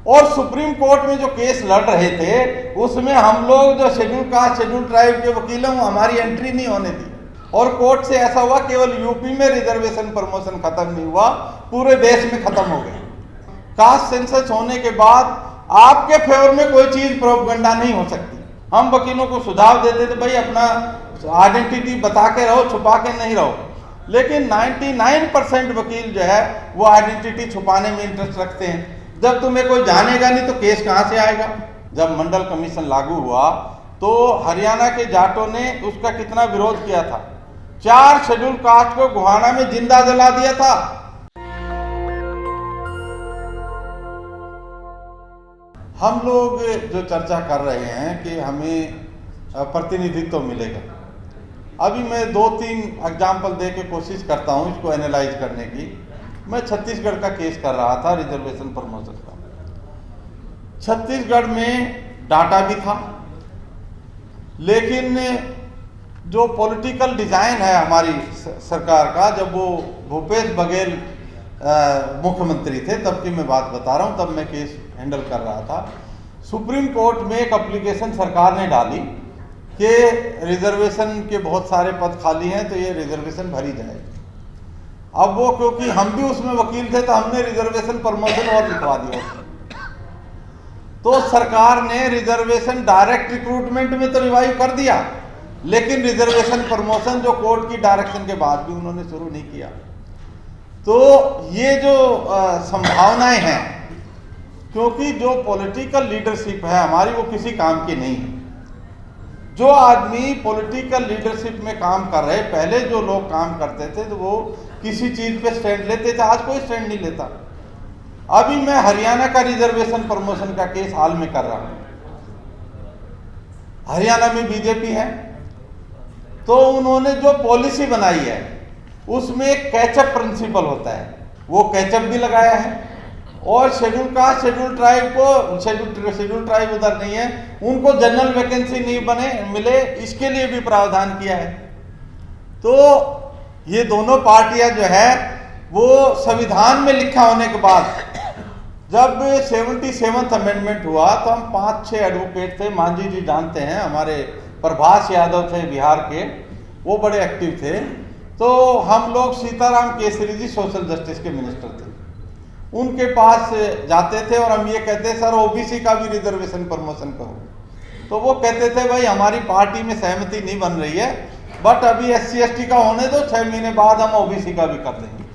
और supreme court में जो केस लड़ रहे थे उसमें हम लोग जो शेड्यूल कास्ट शेड्यूल ट्राइब के वकील हैं हमारी एंट्री नहीं होने दी, और कोर्ट से ऐसा हुआ केवल यूपी में रिजर्वेशन प्रमोशन खत्म नहीं हुआ, पूरे देश में खत्म हो गया। कास्ट सेंसस होने के बाद आपके फेवर में कोई चीज प्रोपगंडा नहीं हो सकती। हम वकीलों को सुझाव देते थे भाई अपना आइडेंटिटी बता के रहो, छुपा के नहीं रहो, लेकिन 99% वकील जो है वो आइडेंटिटी छुपाने में इंटरेस्ट रखते हैं। जब तुम्हें कोई जानेगा नहीं तो केस कहां से आएगा। जब मंडल कमीशन लागू हुआ तो हरियाणा के जाटों ने उसका कितना विरोध किया था, 4 शेड्यूल कास्ट को गोहाना में जिंदा जला दिया था। हम लोग जो चर्चा कर रहे हैं कि हमें प्रतिनिधित्व मिलेगा, अभी मैं 2-3 एग्जाम्पल दे के कोशिश करता हूं इसको एनालाइज करने की। मैं छत्तीसगढ़ का केस कर रहा था रिजर्वेशन प्रमोशन का। छत्तीसगढ़ में डाटा भी था, लेकिन जो पॉलिटिकल डिजाइन है हमारी सरकार का, जब वो भूपेश बघेल मुख्यमंत्री थे तब की मैं बात बता रहा हूँ, तब मैं केस हैंडल कर रहा था। सुप्रीम कोर्ट में एक एप्लीकेशन सरकार ने डाली कि रिजर्वेशन के बहुत सारे पद खाली हैं तो ये रिजर्वेशन भरी जाए। अब वो क्योंकि हम भी उसमें वकील थे तो हमने रिजर्वेशन प्रमोशन और लिखवा दिया। तो सरकार ने रिजर्वेशन डायरेक्ट रिक्रूटमेंट में तो रिवाइव कर दिया, लेकिन रिजर्वेशन प्रमोशन जो कोर्ट की डायरेक्शन के बाद भी उन्होंने शुरू नहीं किया। तो ये जो संभावनाएं हैं, क्योंकि जो पॉलिटिकल लीडरशिप है हमारी वो किसी काम की नहीं है। जो आदमी पॉलिटिकल लीडरशिप में काम कर रहे, पहले जो लोग काम करते थे तो वो किसी चीज पे स्टैंड लेते थे, आज कोई स्टैंड नहीं लेता। अभी मैं हरियाणा का रिजर्वेशन प्रमोशन का केस हाल में कर रहा हूं। हरियाणा में बीजेपी है तो उन्होंने जो पॉलिसी बनाई है उसमें एक कैचअप प्रिंसिपल होता है, वो कैचअप भी लगाया है। और शेड्यूल कास्ट शेड्यूल ट्राइब को शेड्यूल ट्राइब उधर नहीं है, उनको जनरल वैकेंसी नहीं बने मिले, इसके लिए भी प्रावधान किया है। तो ये दोनों पार्टियां जो है वो संविधान में लिखा होने के बाद जब 77th अमेंडमेंट हुआ तो हम 5-6 एडवोकेट थे, मांझी जी जानते हैं, हमारे प्रभास यादव थे बिहार के, वो बड़े एक्टिव थे। तो हम लोग सीताराम केसरी जी सोशल जस्टिस के मिनिस्टर थे, उनके पास जाते थे और हम ये कहते सर ओबीसी का भी रिजर्वेशन प्रमोशन करो। तो वो कहते थे भाई हमारी पार्टी में सहमति नहीं बन रही है, बट अभी SC/ST का होने दो, 6 महीने बाद हम ओबीसी का भी कर देंगे।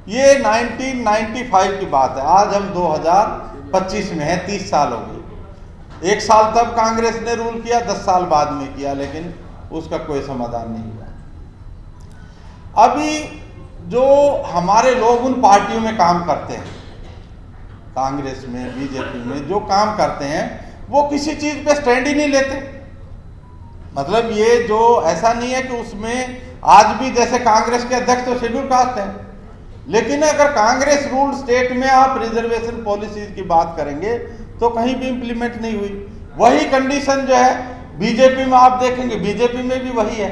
ये 1995 की बात है, आज हम 2025 में है, 30 साल हो गए। 1 साल तब कांग्रेस ने रूल किया, 10 साल बाद में किया, लेकिन उसका कोई समाधान नहीं हुआ। अभी जो हमारे लोग उन पार्टियों में काम करते हैं, कांग्रेस में बीजेपी में जो काम करते हैं, वो किसी चीज पे स्टैंड ही नहीं लेते। मतलब ये जो ऐसा नहीं है कि उसमें आज भी जैसे कांग्रेस के अध्यक्ष तो शेड्यूल कास्ट है, लेकिन अगर कांग्रेस रूल स्टेट में आप रिजर्वेशन पॉलिसीज की बात करेंगे तो कहीं भी इंप्लीमेंट नहीं हुई। वही कंडीशन जो है बीजेपी में आप देखेंगे, बीजेपी में भी वही है।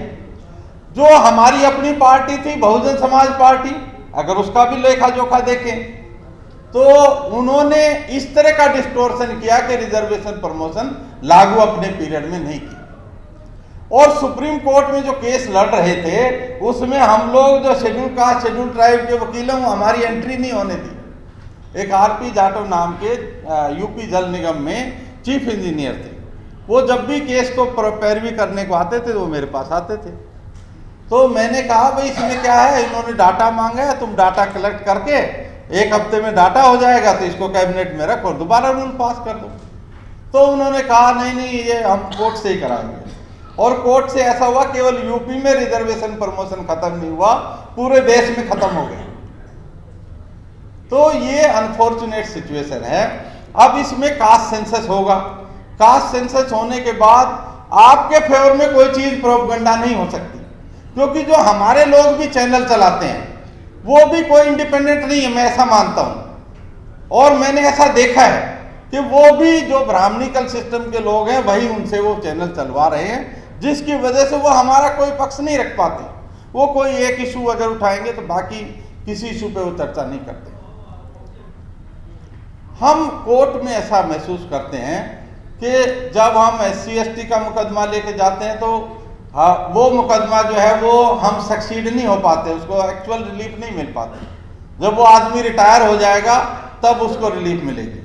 जो हमारी अपनी पार्टी थी बहुजन समाज पार्टी, अगर उसका भी लेखा जोखा देखें तो उन्होंने इस तरह का डिस्टोर्शन किया कि रिजर्वेशन प्रमोशन लागू अपने पीरियड में नहीं की। और सुप्रीम कोर्ट में जो केस लड़ रहे थे उसमें हम लोग जो शेड्यूल कास्ट शेड्यूल ट्राइब के वकील हैं हमारी एंट्री नहीं होने दी। एक RP जाटव नाम के यूपी जल निगम में चीफ इंजीनियर थे, वो जब भी केस को पैरवी करने को आते थे तो वो मेरे पास आते थे। तो मैंने कहा भाई इसमें क्या है, इन्होंने डाटा मांगा है, तुम डाटा कलेक्ट करके 1 हफ्ते में डाटा हो जाएगा तो इसको कैबिनेट में रखो, दोबारा रूल पास कर दो। तो उन्होंने कहा नहीं ये हम कोर्ट से ही कराएंगे। और कोर्ट से ऐसा हुआ केवल यूपी में रिजर्वेशन प्रमोशन खत्म नहीं हुआ, पूरे देश में खत्म हो गया। तो ये अनफॉर्चुनेट सिचुएशन है। अब इसमें कास्ट सेंसस होगा, कास्ट सेंसस होने के बाद आपके फेवर में कोई चीज प्रोपगंडा नहीं हो सकती, क्योंकि जो हमारे लोग भी चैनल चलाते हैं वो भी कोई इंडिपेंडेंट नहीं है, मैं ऐसा मानता हूं। और मैंने ऐसा देखा है कि वो भी जो ब्राह्मणिकल सिस्टम के लोग हैं वही उनसे वो चैनल चलवा रहे हैं, जिसकी वजह से वो हमारा कोई पक्ष नहीं रख पाते। वो कोई एक इशू अगर उठाएंगे तो बाकी किसी इशू पे वो चर्चा नहीं करते। हम कोर्ट में ऐसा महसूस करते हैं कि जब हम SC/ST का मुकदमा लेके जाते हैं तो वो मुकदमा जो है वो हम सक्सीड नहीं हो पाते, उसको एक्चुअल रिलीफ नहीं मिल पाती। जब वो आदमी रिटायर हो जाएगा तब उसको रिलीफ मिलेगी।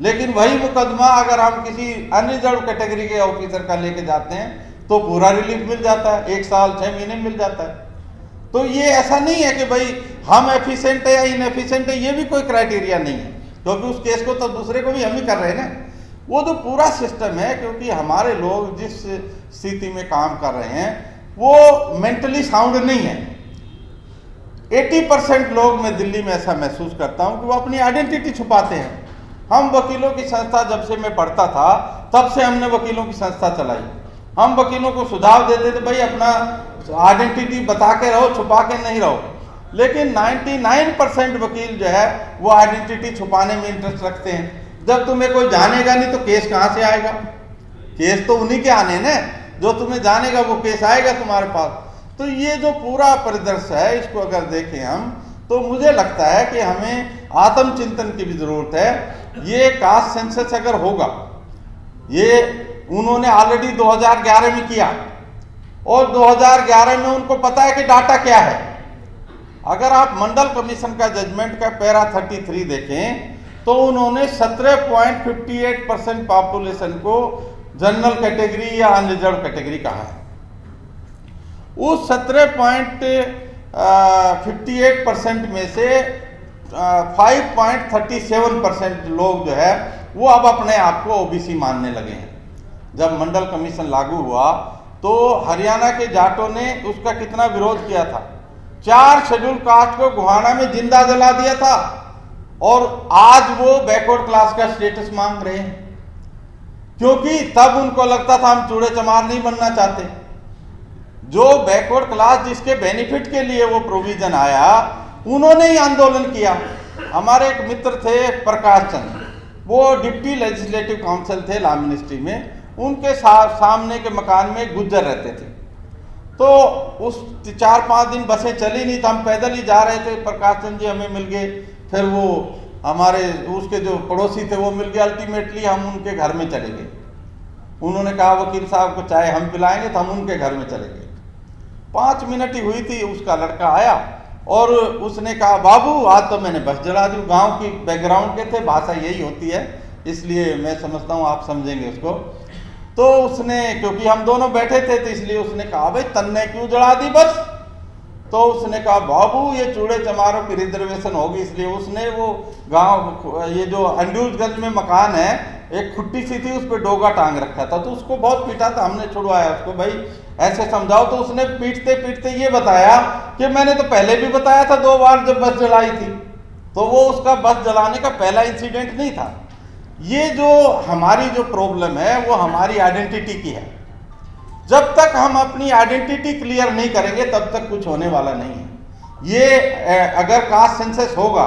लेकिन वही मुकदमा अगर हम किसी अनरिजर्व कैटेगरी के ऑफिसर का लेके जाते हैं तो पूरा रिलीफ मिल जाता है, 1 साल 6 महीने मिल जाता है। तो ये ऐसा नहीं है कि भाई हम एफिशिएंट है या इनएफिशिएंट है, ये भी कोई क्राइटेरिया नहीं है, क्योंकि उस केस को तो दूसरे को भी हम ही कर रहे हैं ना। वो तो पूरा सिस्टम है, क्योंकि हमारे लोग जिस स्थिति में काम कर रहे हैं वो मेंटली साउंड नहीं है। 80% लोग मैं दिल्ली में ऐसा महसूस करता हूं कि वो अपनी आइडेंटिटी छुपाते हैं। हम वकीलों की संस्था जब से मैं पढ़ता था तब से हमने वकीलों की संस्था चलाई। हम वकीलों को सुझाव देते थे भाई अपना आइडेंटिटी बता के रहो, छुपा के नहीं रहो। लेकिन 99% वकील जो है वो आइडेंटिटी छुपाने में इंटरेस्ट रखते हैं। जब तुम्हें कोई जानेगा नहीं तो केस कहां से आएगा? केस तो उन्हीं के आने ना, जो तुम्हें जानेगा वो केस आएगा तुम्हारे पास। तो ये जो पूरा परिदृश्य है, इसको अगर देखें हम तो मुझे लगता है कि हमें आत्मचिंतन की भी जरूरत है। ये कास्ट सेंसस अगर होगा, ये उन्होंने ऑलरेडी 2011 में किया और 2011 में उनको पता है कि डाटा क्या है। अगर आप मंडल कमीशन का जजमेंट का पैरा 33 देखें तो उन्होंने 17.58% पॉपुलेशन को जनरल कैटेगरी या अनरिजर्व कैटेगरी कहा है। उस 17.58% में से 5.37% लोग जो है वो अब अपने आप को ओबीसी मानने लगे हैं। जब मंडल कमीशन लागू हुआ तो हरियाणा के जाटों ने उसका कितना विरोध किया था। 4 शेड्यूल कास्ट को गुहाना में जिंदा जला दिया था और आज वो बैकवर्ड क्लास का स्टेटस मांग रहे हैं, क्योंकि तब उनको लगता था हम चूड़े चमार नहीं बनना चाहते। जो बैकवर्ड क्लास जिसके बेनिफिट के लिए वो प्रोविजन आया, उन्होंने ही आंदोलन किया। हमारे एक मित्र थे प्रकाश चंद्र, वो डिप्टी लेजिस्लेटिव काउंसिल थे लॉ मिनिस्ट्री में। उनके सामने के मकान में गुज्जर रहते थे। तो उस 4-5 दिन बसें चली नहीं तो हम पैदल ही जा रहे थे। प्रकाश चंद्र जी हमें मिल गए, फिर वो हमारे उसके जो पड़ोसी थे वो मिल गए। अल्टीमेटली हम उनके घर में चले गए। उन्होंने कहा वकील साहब को चाय हम पिलाएंगे, तो हम उनके घर में चले गए। 5 मिनट ही हुई थी, उसका लड़का आया और उसने कहा बाबू आज तो मैंने बस जला दी। गांव की बैकग्राउंड के थे, भाषा यही होती है, इसलिए मैं समझता हूँ आप समझेंगे उसको। तो उसने, क्योंकि हम दोनों बैठे थे तो इसलिए उसने कहा भाई तन्ने क्यों जला दी बस? तो उसने कहा बाबू ये चूड़े चमारों की रिजर्वेशन होगी, इसलिए उसने वो गांव, ये जो अंडूजगंज में मकान है, एक खुट्टी सी थी उस पर डोगा टांग रखा था, तो उसको बहुत पीटा था। हमने छुड़वाया उसको, भाई ऐसे समझाओ। तो उसने पीटते पीटते ये बताया कि मैंने तो पहले भी बताया था 2 बार जब बस जलाई थी। तो वो उसका बस जलाने का पहला इंसिडेंट नहीं था। ये जो हमारी जो प्रॉब्लम है वो हमारी आइडेंटिटी की है। जब तक हम अपनी आइडेंटिटी क्लियर नहीं करेंगे तब तक कुछ होने वाला नहीं है। ये अगर कास्ट सेंसस होगा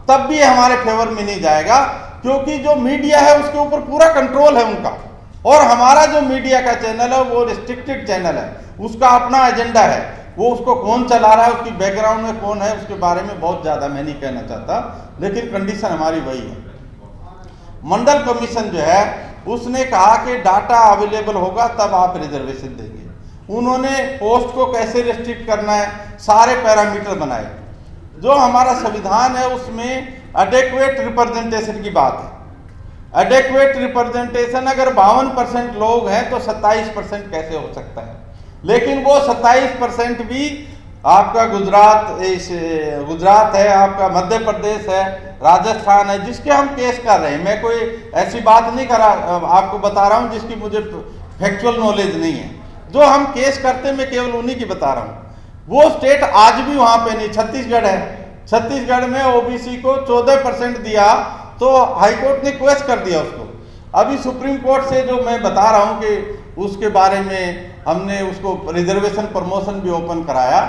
तब भी हमारे फेवर में नहीं जाएगा, क्योंकि जो मीडिया है उसके ऊपर पूरा कंट्रोल है उनका। और हमारा जो मीडिया का चैनल है वो रिस्ट्रिक्टेड चैनल है, उसका अपना एजेंडा है। वो उसको कौन चला रहा है, उसकी बैकग्राउंड में कौन है, उसके बारे में बहुत ज़्यादा मैं नहीं कहना चाहता, लेकिन कंडीशन हमारी वही है। मंडल कमीशन जो है उसने कहा कि डाटा अवेलेबल होगा तब आप रिजर्वेशन देंगे। उन्होंने पोस्ट को कैसे रिस्ट्रिक्ट करना है, सारे पैरामीटर बनाए। जो हमारा संविधान है उसमें एडेक्वेट रिप्रेजेंटेशन की बात है। एडेक्वेट रिप्रेजेंटेशन अगर 52% लोग हैं तो 27% कैसे हो सकता है? लेकिन वो 27% भी आपका गुजरात है, आपका मध्य प्रदेश है, राजस्थान है, जिसके हम केस कर रहे हैं। मैं कोई ऐसी बात नहीं करा, आपको बता रहा हूं जिसकी मुझे फैक्चुअल नॉलेज नहीं है। जो हम केस करते मैं केवल उन्हीं की बता रहा हूं। वो स्टेट आज भी वहां पे नहीं, छत्तीसगढ़ है। छत्तीसगढ़ में ओबीसी को 14% दिया तो हाईकोर्ट ने क्वेश्चन कर दिया उसको। अभी सुप्रीम कोर्ट से जो मैं बता रहा हूं कि उसके बारे में हमने उसको रिजर्वेशन प्रमोशन भी ओपन कराया,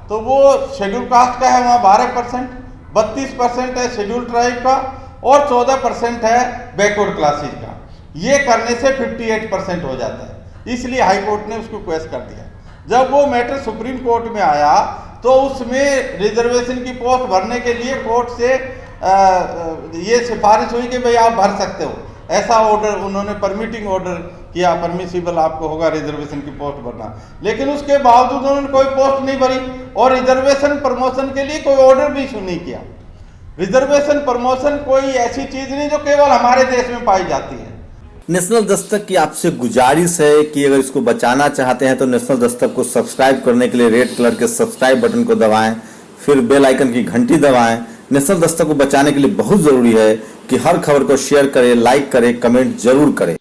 तो वो शेड्यूल कास्ट का है वहाँ 12%, 32% है शेड्यूल ट्राइब का और 14% है बैकवर्ड क्लासेज का। ये करने से 58% हो जाता है, इसलिए हाई कोर्ट ने उसको क्वेश्चन कर दिया। जब वो मैटर सुप्रीम कोर्ट में आया तो उसमें रिजर्वेशन की पोस्ट भरने के लिए कोर्ट से ये सिफारिश हुई कि भाई आप भर सकते हो, ऐसा ऑर्डर उन्होंने परमिटिंग ऑर्डर किया, परमिसिबल आपको होगा रिजर्वेशन की पोस्ट भरना, लेकिन उसके बावजूद उन्होंने कोई पोस्ट नहीं भरी और रिजर्वेशन प्रमोशन के लिए कोई ऑर्डर भी इशू नहीं किया। रिजर्वेशन प्रमोशन कोई ऐसी चीज नहीं जो केवल हमारे देश में पाई जाती है। नेशनल दस्तक की आपसे गुजारिश है कि अगर इसको बचाना चाहते हैं तो नेशनल दस्तक को सब्सक्राइब करने के लिए रेड कलर के सब्सक्राइब बटन को दबाएं, फिर बेल आइकन की घंटी दबाएं। नेशनल दस्तक को बचाने के लिए बहुत जरूरी है कि हर खबर को शेयर करें, लाइक करें, कमेंट जरूर करें।